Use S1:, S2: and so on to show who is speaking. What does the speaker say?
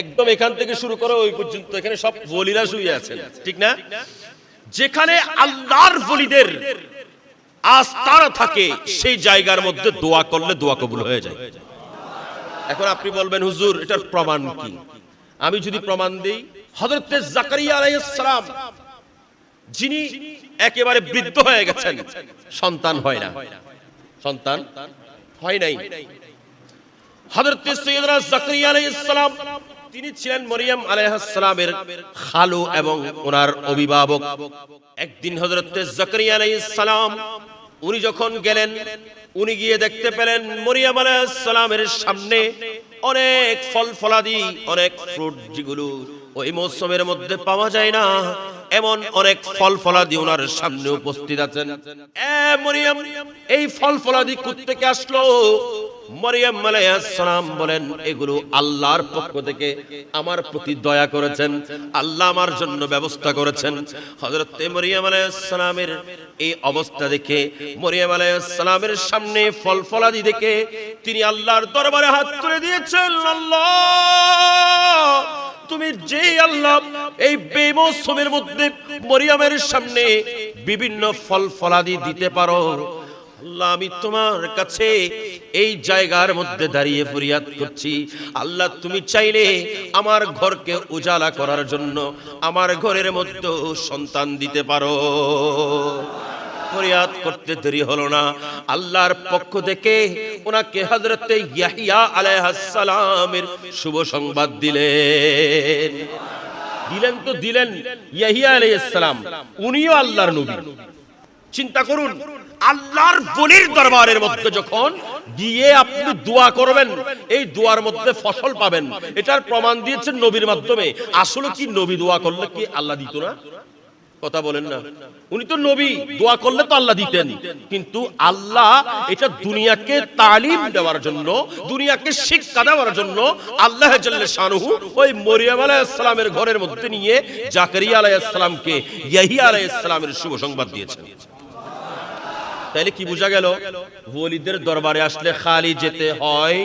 S1: একদম এখান থেকে শুরু করে ওই পর্যন্ত এখানে সব ওলিরা শুয়ে আছেন, ঠিক না? যেখানে আল্লাহর ওলিদের আস্থানা থাকে সেই জায়গার মধ্যে দোয়া করলে দোয়া কবুল হয়ে যায়। এখন আপনি বলবেন হুজুর এটার প্রমাণ কি? আমি যদি প্রমাণ দেই, হযরত জাকারিয়া আলাইহিস সালাম যিনি একেবারে বৃদ্ধ হয়ে গেছেন, সন্তান হয় না, সন্তান হয় নাই। হযরত সাইয়েদনা জাকারিয়া আলাইহিস সালাম তিনি ছিলেন মরিয়ম আলাইহিস সালামের খালু এবং ওনার অভিভাবক। একদিন হযরত জাকারিয়া আলাইহিস সালাম উনি যখন গেলেন, উনি গিয়ে দেখতে পেলেন মরিয়ম আলাইহিস সালামের সামনে অনেক ফল ফলাদি, অনেক ফ্রুট যেগুলো ওই মৌসুমের মধ্যে পাওয়া যায় না, এমন অনেক ফল ফলাদি ওনার সামনে উপস্থিত আছেন। মরিয়ম, এই ফল ফলাদি কোথা থেকে আসলো? মরিয়ম আলাইহিস সালাম বলেন, এগুলো আল্লাহর পক্ষ থেকে আমার প্রতি দয়া করেছেন, আল্লাহ আমার জন্য ব্যবস্থা করেছেন। হযরত মরিয়ম আলাইহিস সালামের এই অবস্থা দেখে, মরিয়ম আলাইহিস সালামের সামনে ফল ফলাদি দেখে তিনি আল্লাহর দরবারে হাত তুলে দিয়েছেন, আল্লাহ তুমি যে আল্লাহ এই বেমৌসুমের মধ্যে মরিয়মের সামনে বিভিন্ন ফল ফলাদি দিতে পারো, আল্লাহ আমি তোমার কাছে এই জায়গার মধ্যে দাঁড়িয়ে ফরিয়াদ করছি, আল্লাহ তুমি চাইলে আমার ঘরকে উজালা করার জন্য আমার ঘরের মধ্যে সন্তান দিতে পারো। ফরিয়াদ করতে দেরি হলো না, আল্লাহর পক্ষ থেকে ওনাকে হযরতে ইয়াহিয়া আলাইহিস সালামের শুভ সংবাদ দিলেন। দিলেন তো দিলেন, ইয়াহিয়া আলাইহিস সালাম উনিও আল্লাহর নবী। চিন্তা করুন, আল্লাহর ওলির দরবারের মধ্যে যখন গিয়ে আপনি দোয়া করবেন, এই দোয়ার মধ্যে ফসল পাবেন, এটার প্রমাণ দিয়েছেন নবীর মাধ্যমে। আসলে কি নবী দোয়া করলে কি আল্লাহ দিত না? কথা বলেন না। উনি তো নবী, দোয়া করলে তো আল্লাহ দিতেন, কিন্তু আল্লাহ এটা দুনিয়াকে তালিম দেওয়ার জন্য, দুনিয়াকে শিক্ষা দেওয়ার জন্য আল্লাহ জাল্লে শানুহু ওই মরিয়ম আলাইহিস সালামের ঘরের মধ্যে নিয়ে জাকারিয়া আলাইহিস সালামকে ইয়াহিয়া আলাইহিস সালামের শুভ সংবাদ দিয়েছেন। তাইলে কি বোঝা গেল? ওলিদের দরবারে আসলে খালি যেতে হয়